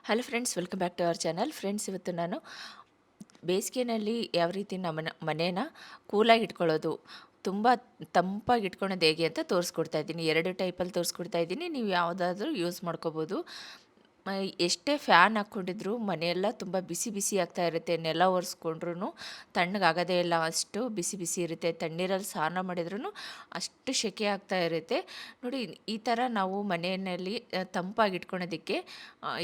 Hello friends, welcome back to our channel. Friends, ಇವತ್ತು ನಾನು ಬೇಸಿಗೆನಲ್ಲಿ ಯಾವ ರೀತಿ ನಮ್ಮನ ಮನೇನ ಕೂಲಾಗಿ ಇಟ್ಕೊಳ್ಳೋದು, ತುಂಬ ತಂಪಾಗಿ ಇಟ್ಕೊಳೋದು ಹೇಗೆ ಅಂತ ತೋರಿಸ್ಕೊಡ್ತಾ ಇದ್ದೀನಿ. 2 ಟೈಪಲ್ಲಿ ತೋರಿಸ್ಕೊಡ್ತಾ ಇದ್ದೀನಿ. ನೀವು ಯಾವುದಾದ್ರೂ ಯೂಸ್ ಮಾಡ್ಕೋಬೋದು. ಎಷ್ಟೇ ಫ್ಯಾನ್ ಹಾಕ್ಕೊಂಡಿದ್ರು ಮನೆಯೆಲ್ಲ ತುಂಬ ಬಿಸಿ ಬಿಸಿ ಆಗ್ತಾ ಇರುತ್ತೆ. ನೆಲ ಒರೆಸ್ಕೊಂಡ್ರೂ ತಣ್ಣಗಾಗೋದೇ ಇಲ್ಲ, ಅಷ್ಟು ಬಿಸಿ ಬಿಸಿ ಇರುತ್ತೆ. ತಣ್ಣೀರಲ್ಲಿ ಸ್ನಾನ ಮಾಡಿದ್ರೂ ಅಷ್ಟು ಸೆಕೆ ಆಗ್ತಾ ಇರುತ್ತೆ. ನೋಡಿ, ಈ ಥರ ನಾವು ಮನೆಯಲ್ಲಿ ತಂಪಾಗಿ ಇಟ್ಕೊಳೋದಕ್ಕೆ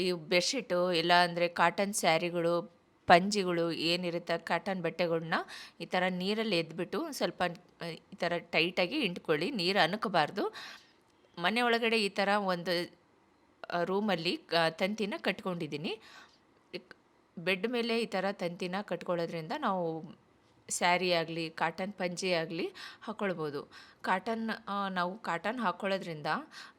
ಈ ಬೆಡ್ಶೀಟು ಇಲ್ಲ ಅಂದರೆ ಕಾಟನ್ ಸ್ಯಾರಿಗಳು, ಪಂಜಿಗಳು ಏನಿರುತ್ತೆ ಕಾಟನ್ ಬಟ್ಟೆಗಳ್ನ ಈ ಥರ ನೀರಲ್ಲಿ ಎದ್ಬಿಟ್ಟು ಸ್ವಲ್ಪ ಈ ಥರ ಟೈಟಾಗಿ ಹಿಂಡ್ಕೊಳ್ಳಿ. ನೀರು ಅನುಕಬಾರ್ದು. ಮನೆ ಒಳಗಡೆ ಈ ಥರ ಒಂದು ರೂಮಲ್ಲಿ ತಂತಿನ ಕಟ್ಕೊಂಡಿದ್ದೀನಿ. ಬೆಡ್ ಮೇಲೆ ಈ ಥರ ತಂತಿನ ಕಟ್ಕೊಳ್ಳೋದ್ರಿಂದ ನಾವು ಸ್ಯಾರಿ ಆಗಲಿ ಕಾಟನ್ ಪಂಚೆ ಆಗಲಿ ಹಾಕ್ಕೊಳ್ಬೋದು. ನಾವು ಕಾಟನ್ ಹಾಕ್ಕೊಳ್ಳೋದ್ರಿಂದ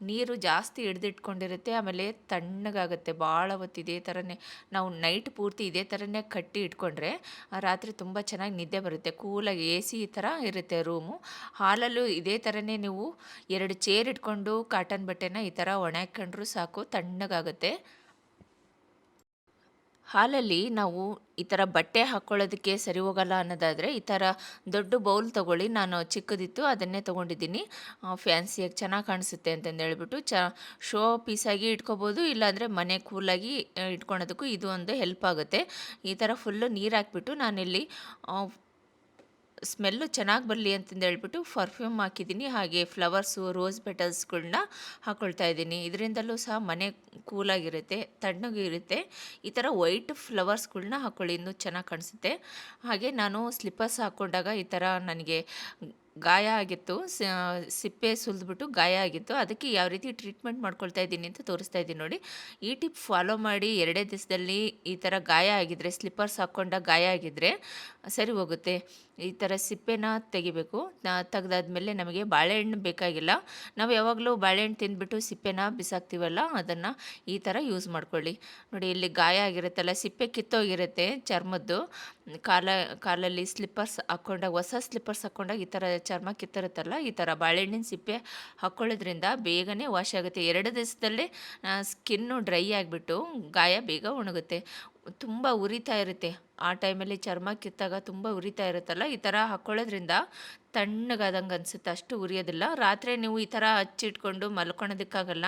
ನೀರು ಜಾಸ್ತಿ ಹಿಡ್ದಿಟ್ಕೊಂಡಿರುತ್ತೆ. ಆಮೇಲೆ ತಣ್ಣಗಾಗುತ್ತೆ ಭಾಳ ಹೊತ್ತು. ಇದೇ ಥರನೇ ನಾವು ನೈಟ್ ಪೂರ್ತಿ ಇದೇ ಥರನೇ ಕಟ್ಟಿ ಇಟ್ಕೊಂಡ್ರೆ ರಾತ್ರಿ ತುಂಬ ಚೆನ್ನಾಗಿ ನಿದ್ದೆ ಬರುತ್ತೆ. ಕೂಲಾಗಿ ಎ ಸಿ ಥರ ಇರುತ್ತೆ ರೂಮು. ಹಾಲಲ್ಲೂ ಇದೇ ಥರನೇ ನೀವು 2 ಚೇರ್ ಇಟ್ಕೊಂಡು ಕಾಟನ್ ಬಟ್ಟೆನ ಈ ಥರ ಒಣ ಹಾಕ್ಕೊಂಡ್ರೂ ಸಾಕು, ತಣ್ಣಗಾಗುತ್ತೆ. ಹಾಲಲ್ಲಿ ನಾವು ಈ ಥರ ಬಟ್ಟೆ ಹಾಕ್ಕೊಳ್ಳೋದಕ್ಕೆ ಸರಿ ಹೋಗಲ್ಲ ಅನ್ನೋದಾದರೆ ಈ ಥರ ದೊಡ್ಡ ಬೌಲ್ ತೊಗೊಳ್ಳಿ. ನಾನು ಚಿಕ್ಕದಿತ್ತು ಅದನ್ನೇ ತೊಗೊಂಡಿದ್ದೀನಿ. ಫ್ಯಾನ್ಸಿಯಾಗಿ ಚೆನ್ನಾಗಿ ಕಾಣಿಸುತ್ತೆ ಅಂತಂದು ಹೇಳ್ಬಿಟ್ಟು ಶೋ ಪೀಸಾಗಿ ಇಟ್ಕೋಬೋದು. ಇಲ್ಲಾಂದರೆ ಮನೆ ಕೂಲಾಗಿ ಇಟ್ಕೊಳೋದಕ್ಕೂ ಇದು ಒಂದು ಹೆಲ್ಪ್ ಆಗುತ್ತೆ. ಈ ಥರ ಫುಲ್ಲು ನೀರು ಹಾಕ್ಬಿಟ್ಟು ನಾನಿಲ್ಲಿ ಸ್ಮೆಲ್ಲು ಚೆನ್ನಾಗಿ ಬರಲಿ ಅಂತಂದು ಹೇಳ್ಬಿಟ್ಟು ಪರ್ಫ್ಯೂಮ್ ಹಾಕಿದ್ದೀನಿ. ಹಾಗೆ ಫ್ಲವರ್ಸು, ರೋಸ್ ಪೆಟಲ್ಸ್ಗಳನ್ನ ಹಾಕ್ಕೊಳ್ತಾ ಇದ್ದೀನಿ. ಇದರಿಂದಲೂ ಸಹ ಮನೆ ಕೂಲಾಗಿರುತ್ತೆ, ತಣ್ಣಗೆ ಇರುತ್ತೆ. ಈ ಥರ ವೈಟ್ ಫ್ಲವರ್ಸ್ಗಳ್ನ ಹಾಕ್ಕೊಳ್ಳಿ, ಇನ್ನೂ ಚೆನ್ನಾಗಿ ಕಾಣಿಸುತ್ತೆ. ಹಾಗೆ ನಾನು ಸ್ಲಿಪ್ಪರ್ಸ್ ಹಾಕ್ಕೊಂಡಾಗ ಈ ಥರ ನನಗೆ ಗಾಯ ಆಗಿತ್ತು. ಸಿಪ್ಪೆ ಸುಲಿದ್ಬಿಟ್ಟು ಗಾಯ ಆಗಿತ್ತು. ಅದಕ್ಕೆ ಯಾವ ರೀತಿ ಟ್ರೀಟ್ಮೆಂಟ್ ಮಾಡ್ಕೊಳ್ತಾ ಇದ್ದೀನಿ ಅಂತ ತೋರಿಸ್ತಾ ಇದ್ದೀನಿ ನೋಡಿ. ಈ ಟಿಪ್ ಫಾಲೋ ಮಾಡಿ 2 ದಿವಸದಲ್ಲಿ ಈ ಥರ ಗಾಯ ಆಗಿದ್ದರೆ, ಸ್ಲಿಪ್ಪರ್ಸ್ ಹಾಕ್ಕೊಂಡಾಗ ಗಾಯ ಆಗಿದ್ದರೆ ಸರಿ ಹೋಗುತ್ತೆ. ಈ ಥರ ಸಿಪ್ಪೆನ ತೆಗಿಬೇಕು. ತೆಗ್ದಾದ್ಮೇಲೆ ನಮಗೆ ಬಾಳೆಹಣ್ಣು ಬೇಕಾಗಿಲ್ಲ. ನಾವು ಯಾವಾಗಲೂ ಬಾಳೆಹಣ್ಣು ತಿಂದ್ಬಿಟ್ಟು ಸಿಪ್ಪೆನ ಬಿಸಾಕ್ತೀವಲ್ಲ, ಅದನ್ನು ಈ ಥರ ಯೂಸ್ ಮಾಡ್ಕೊಳ್ಳಿ. ನೋಡಿ, ಇಲ್ಲಿ ಗಾಯ ಆಗಿರುತ್ತಲ್ಲ, ಸಿಪ್ಪೆ ಕಿತ್ತೋಗಿರುತ್ತೆ ಚರ್ಮದ್ದು. ಕಾಲಲ್ಲಿ ಸ್ಲಿಪ್ಪರ್ಸ್ ಹಾಕ್ಕೊಂಡಾಗ, ಹೊಸ ಸ್ಲಿಪ್ಪರ್ಸ್ ಹಾಕ್ಕೊಂಡಾಗ ಈ ಥರ ಚರ್ಮ ಕಿತ್ತಿರುತ್ತಲ್ಲ, ಈ ಥರ ಬಾಳೆಹಣ್ಣಿನ ಸಿಪ್ಪೆ ಹಾಕ್ಕೊಳ್ಳೋದ್ರಿಂದ ಬೇಗನೆ ವಾಶ್ ಆಗುತ್ತೆ. 2 ದಿವಸದಲ್ಲೇ ಸ್ಕಿನ್ನು ಡ್ರೈ ಆಗಿಬಿಟ್ಟು ಗಾಯ ಬೇಗ ಒಣಗುತ್ತೆ. ತುಂಬ ಉರಿತಾ ಇರುತ್ತೆ ಆ ಟೈಮಲ್ಲಿ, ಚರ್ಮ ಕಿತ್ತಾಗ ತುಂಬ ಉರಿತಾ ಇರುತ್ತಲ್ಲ, ಈ ಥರ ಹಾಕ್ಕೊಳ್ಳೋದ್ರಿಂದ ತಣ್ಣಗಾದಂಗೆ ಅನಿಸುತ್ತೆ, ಅಷ್ಟು ಉರಿಯೋದಿಲ್ಲ. ರಾತ್ರಿ ನೀವು ಈ ಥರ ಹಚ್ಚಿಟ್ಕೊಂಡು ಮಲ್ಕೊಳೋದಕ್ಕಾಗಲ್ಲ.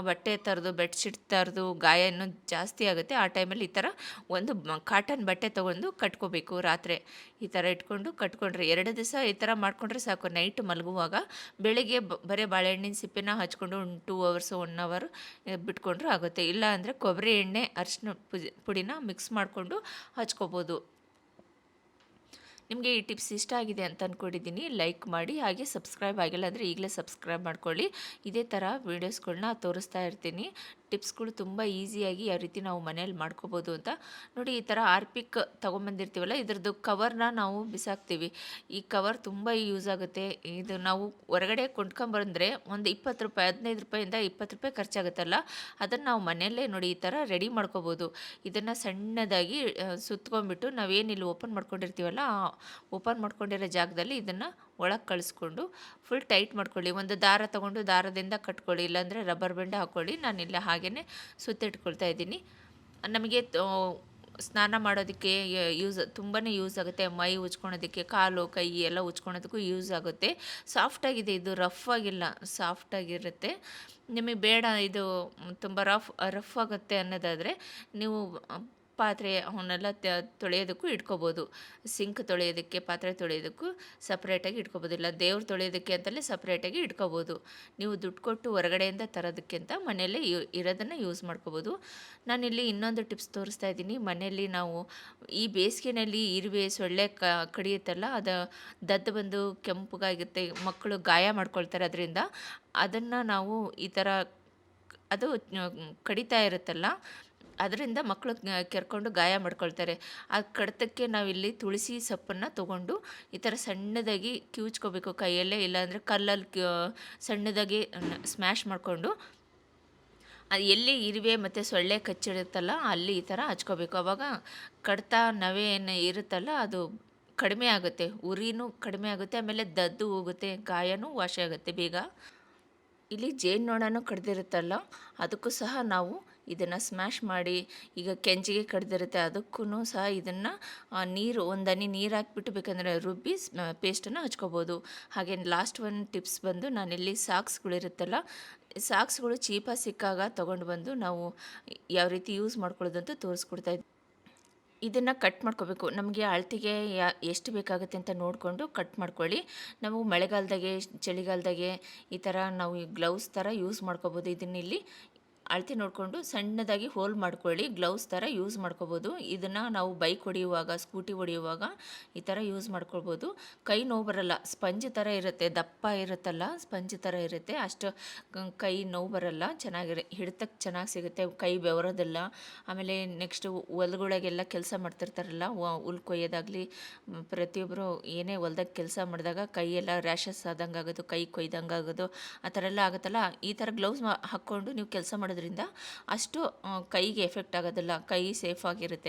ಬಟ್ಟೆ ಥರದ್ದು, ಬೆಡ್ಶೀಟ್ ಥರದ್ದು ಗಾಯ ಇನ್ನೂ ಜಾಸ್ತಿ ಆಗುತ್ತೆ. ಆ ಟೈಮಲ್ಲಿ ಈ ಥರ ಒಂದು ಕಾಟನ್ ಬಟ್ಟೆ ತೊಗೊಂಡು ಕಟ್ಕೋಬೇಕು. ರಾತ್ರಿ ಈ ಥರ ಇಟ್ಕೊಂಡು ಕಟ್ಕೊಂಡ್ರೆ 2 ದಿವಸ ಈ ಥರ ಮಾಡಿಕೊಂಡ್ರೆ ಸಾಕು. ನೈಟ್ ಮಲಗುವಾಗ ಬೆಳಿಗ್ಗೆ ಬರೀ ಬಾಳೆಹಣ್ಣಿನ ಸಿಪ್ಪೆನ ಹಚ್ಕೊಂಡು ಒಂದು 2 ಅವರ್ಸು 1 ಅವರ್ ಬಿಟ್ಕೊಂಡ್ರೂ ಆಗುತ್ತೆ. ಇಲ್ಲ ಅಂದರೆ ಕೊಬ್ಬರಿ ಎಣ್ಣೆ, ಅರಿಶಿನ ಪುಡಿನ ಮಿಕ್ಸ್ ಮಾಡಿಕೊಂಡು ಹಚ್ಕೋಬೋದು. ನಿಮಗೆ ಈ ಟಿಪ್ಸ್ ಇಷ್ಟ ಆಗಿದೆ ಅಂತ ಅಂದ್ಕೊಂಡಿದ್ದೀನಿ. ಲೈಕ್ ಮಾಡಿ, ಹಾಗೆ ಸಬ್ಸ್ಕ್ರೈಬ್ ಆಗಿಲ್ಲ ಅಂದರೆ ಈಗಲೇ ಸಬ್ಸ್ಕ್ರೈಬ್ ಮಾಡ್ಕೊಳ್ಳಿ. ಇದೇ ಥರ ವೀಡಿಯೋಸ್ಗಳ್ನ ತೋರಿಸ್ತಾ ಇರ್ತೀನಿ. ಟಿಪ್ಸ್ಗಳು ತುಂಬ ಈಸಿಯಾಗಿ ಯಾವ ರೀತಿ ನಾವು ಮನೇಲಿ ಮಾಡ್ಕೋಬೋದು ಅಂತ ನೋಡಿ. ಈ ಥರ ಆರ್ಪಿಕ್ ತೊಗೊಂಬಂದಿರ್ತೀವಲ್ಲ, ಇದ್ರದ್ದು ಕವರ್ನ ನಾವು ಬಿಸಾಕ್ತೀವಿ. ಈ ಕವರ್ ತುಂಬ ಯೂಸ್ ಆಗುತ್ತೆ. ಇದು ನಾವು ಹೊರಗಡೆ ಕೊಂಡ್ಕೊಂಬಂದ್ರೆ ಒಂದು 20 ರೂಪಾಯಿ, 15 ರೂಪಾಯಿಂದ 20 ರೂಪಾಯಿ ಖರ್ಚಾಗುತ್ತಲ್ಲ, ಅದನ್ನು ನಾವು ಮನೆಯಲ್ಲೇ ನೋಡಿ ಈ ಥರ ರೆಡಿ ಮಾಡ್ಕೋಬೋದು. ಇದನ್ನು ಸಣ್ಣದಾಗಿ ಸುತ್ಕೊಂಡ್ಬಿಟ್ಟು ನಾವೇನಿಲ್ಲಿ ಓಪನ್ ಮಾಡ್ಕೊಂಡಿರ್ತೀವಲ್ಲ, ಆ ಓಪನ್ ಮಾಡ್ಕೊಂಡಿರೋ ಜಾಗದಲ್ಲಿ ಇದನ್ನು ಒಳಗೆ ಕಳಿಸ್ಕೊಂಡು ಫುಲ್ ಟೈಟ್ ಮಾಡ್ಕೊಳ್ಳಿ. ಒಂದು ದಾರ ತೊಗೊಂಡು ದಾರದಿಂದ ಕಟ್ಕೊಳ್ಳಿ, ಇಲ್ಲಾಂದರೆ ರಬ್ಬರ್ ಬ್ಯಾಂಡ್ ಹಾಕ್ಕೊಳ್ಳಿ. ನಾನಿಲ್ಲ ಹಾಗೆಯೇ ಸುತ್ತಿಟ್ಕೊಳ್ತಾ ಇದ್ದೀನಿ. ನಮಗೆ ಸ್ನಾನ ಮಾಡೋದಕ್ಕೆ ತುಂಬಾ ಯೂಸ್ ಆಗುತ್ತೆ. ಮೈ ಉಜ್ಕೊಳೋದಕ್ಕೆ, ಕಾಲು ಕೈ ಎಲ್ಲ ಉಜ್ಕೊಳೋದಕ್ಕೂ ಯೂಸ್ ಆಗುತ್ತೆ. ಸಾಫ್ಟಾಗಿದೆ, ಇದು ರಫ್ ಆಗಿಲ್ಲ, ಸಾಫ್ಟಾಗಿರುತ್ತೆ. ನಿಮಗೆ ಬೇಡ ಇದು ತುಂಬ ರಫ್ ಆಗುತ್ತೆ ಅನ್ನೋದಾದರೆ ನೀವು ಪಾತ್ರೆ ಅವನ್ನೆಲ್ಲ ತೊಳೆಯೋದಕ್ಕೂ ಇಟ್ಕೋಬೋದು. ಸಿಂಕ್ ತೊಳೆಯೋದಕ್ಕೆ, ಪಾತ್ರೆ ತೊಳೆಯೋದಕ್ಕೂ ಸಪ್ರೇಟಾಗಿ ಇಟ್ಕೋಬೋದು. ಇಲ್ಲ ದೇವ್ರು ತೊಳೆಯೋದಕ್ಕೆ ಅಂತಲೇ ಸಪ್ರೇಟಾಗಿ ಇಟ್ಕೋಬೋದು. ನೀವು ದುಡ್ಡು ಕೊಟ್ಟು ಹೊರಗಡೆಯಿಂದ ತರೋದಕ್ಕಿಂತ ಮನೆಯಲ್ಲೇ ಇರೋದನ್ನು ಯೂಸ್ ಮಾಡ್ಕೋಬೋದು. ನಾನಿಲ್ಲಿ ಇನ್ನೊಂದು ಟಿಪ್ಸ್ ತೋರಿಸ್ತಾ ಇದ್ದೀನಿ. ಮನೆಯಲ್ಲಿ ನಾವು ಈ ಬೇಸಿಗೆನಲ್ಲಿ ಇರುವೆ, ಸೊಳ್ಳೆ ಕಡಿಯುತ್ತಲ್ಲ, ಅದು ದದ್ದು ಬಂದು ಕೆಂಪಗಾಗುತ್ತೆ, ಮಕ್ಕಳು ಗಾಯ ಮಾಡ್ಕೊಳ್ತಾರೆ. ಅದರಿಂದ ಅದನ್ನು ನಾವು ಈ ಥರ ಅದು ಕಡಿತಾ ಇರುತ್ತಲ್ಲ, ಅದರಿಂದ ಮಕ್ಕಳು ಕೆರ್ಕೊಂಡು ಗಾಯ ಮಾಡ್ಕೊಳ್ತಾರೆ. ಆ ಕಡಿತಕ್ಕೆ ನಾವಿಲ್ಲಿ ತುಳಸಿ ಸೊಪ್ಪನ್ನು ತೊಗೊಂಡು ಈ ಥರ ಸಣ್ಣದಾಗಿ ಕಿವುಚ್ಕೋಬೇಕು ಕೈಯಲ್ಲೇ, ಇಲ್ಲಾಂದರೆ ಕಲ್ಲಲ್ಲಿ ಸಣ್ಣದಾಗಿ ಸ್ಮ್ಯಾಶ್ ಮಾಡಿಕೊಂಡು ಅದು ಎಲ್ಲಿ ಇರುವೆ ಮತ್ತು ಸೊಳ್ಳೆ ಕಚ್ಚಿಡುತ್ತಲ್ಲ ಅಲ್ಲಿ ಈ ಥರ ಹಚ್ಕೋಬೇಕು. ಆವಾಗ ಕಡಿತ, ನವೆ ಏನು ಇರುತ್ತಲ್ಲ ಅದು ಕಡಿಮೆ ಆಗುತ್ತೆ, ಉರಿನೂ ಕಡಿಮೆ ಆಗುತ್ತೆ, ಆಮೇಲೆ ದದ್ದು ಹೋಗುತ್ತೆ, ಗಾಯನೂ ವಾಸಿ ಆಗುತ್ತೆ ಬೇಗ. ಇಲ್ಲಿ ಜೇನುನೊಣನೂ ಕಡ್ದಿರುತ್ತಲ್ಲ, ಅದಕ್ಕೂ ಸಹ ನಾವು ಇದನ್ನು ಸ್ಮ್ಯಾಶ್ ಮಾಡಿ, ಈಗ ಕೆಂಚಿಗೆ ಕಡ್ದಿರುತ್ತೆ ಅದಕ್ಕೂ ಸಹ ಇದನ್ನು ನೀರು ಒಂದು ಹನಿ ನೀರು ಹಾಕ್ಬಿಟ್ಟು ಬೇಕಂದರೆ ರುಬ್ಬಿ ಪೇಸ್ಟನ್ನು ಹಚ್ಕೋಬೋದು. ಹಾಗೆ ಲಾಸ್ಟ್ ಒಂದು ಟಿಪ್ಸ್ ಬಂದು, ನಾನಿಲ್ಲಿ ಸಾಕ್ಸ್ಗಳಿರುತ್ತಲ್ಲ, ಸಾಕ್ಸ್ಗಳು ಚೀಪಾಗಿ ಸಿಕ್ಕಾಗ ತೊಗೊಂಡು ಬಂದು ನಾವು ಯಾವ ರೀತಿ ಯೂಸ್ ಮಾಡ್ಕೊಳ್ಳೋದು ಅಂತ ತೋರಿಸ್ಕೊಡ್ತಾ ಇದ್ದೀನಿ. ಇದನ್ನು ಕಟ್ ಮಾಡ್ಕೋಬೇಕು. ನಮಗೆ ಅಳತೆಗೆ ಎಷ್ಟು ಬೇಕಾಗುತ್ತೆ ಅಂತ ನೋಡಿಕೊಂಡು ಕಟ್ ಮಾಡ್ಕೊಳ್ಳಿ. ನಾವು ಮಳೆಗಾಲದಾಗೆ, ಚಳಿಗಾಲದಾಗೆ ಈ ಥರ ನಾವು ಈ ಗ್ಲೌಸ್ ಥರ ಯೂಸ್ ಮಾಡ್ಕೋಬೋದು. ಇದನ್ನಿಲ್ಲಿ ಅಳತೆ ನೋಡಿಕೊಂಡು ಸಣ್ಣದಾಗಿ ಹೋಲ್ ಮಾಡ್ಕೊಳ್ಳಿ. ಗ್ಲೌಸ್ ಥರ ಯೂಸ್ ಮಾಡ್ಕೋಬೋದು. ಇದನ್ನು ನಾವು ಬೈಕ್ ಹೊಡೆಯುವಾಗ, ಸ್ಕೂಟಿ ಹೊಡೆಯುವಾಗ ಈ ಥರ ಯೂಸ್ ಮಾಡ್ಕೊಳ್ಬೋದು. ಕೈ ನೋವು ಬರಲ್ಲ. ಸ್ಪಂಜ್ ಥರ ಇರುತ್ತೆ, ದಪ್ಪ ಇರುತ್ತಲ್ಲ, ಸ್ಪಂಜ್ ಥರ ಇರುತ್ತೆ. ಅಷ್ಟು ಕೈ ನೋವು ಬರಲ್ಲ. ಹಿಡ್ತಕ್ಕೆ ಚೆನ್ನಾಗಿ ಸಿಗುತ್ತೆ, ಕೈ ಬೆವರೋದಿಲ್ಲ. ಆಮೇಲೆ ನೆಕ್ಸ್ಟು ಹೊಲ್ಗೊಳಗೆಲ್ಲ ಕೆಲಸ ಮಾಡ್ತಿರ್ತಾರಲ್ಲ, ಹುಲ್ ಕೊಯ್ಯೋದಾಗಲಿ, ಪ್ರತಿಯೊಬ್ಬರು ಏನೇ ಹೊಲ್ದಾಗ ಕೆಲಸ ಮಾಡಿದಾಗ ಕೈಯೆಲ್ಲ ರ್ಯಾಷಸ್ ಆದಂಗೆ ಆಗೋದು, ಕೈ ಕೊಯ್ದಂಗೆ ಆಗೋದು, ಆ ಥರ ಎಲ್ಲ ಆಗುತ್ತಲ್ಲ. ಈ ಥರ ಗ್ಲೌಸ್ ಹಾಕ್ಕೊಂಡು ನೀವು ಕೆಲಸ ಮಾಡೋದ್ರಿಂದ ಅಷ್ಟು ಕೈಗೆ ಎಫೆಕ್ಟ್ ಆಗೋದಿಲ್ಲ, ಕೈ ಸೇಫ್ ಆಗಿರುತ್ತೆ.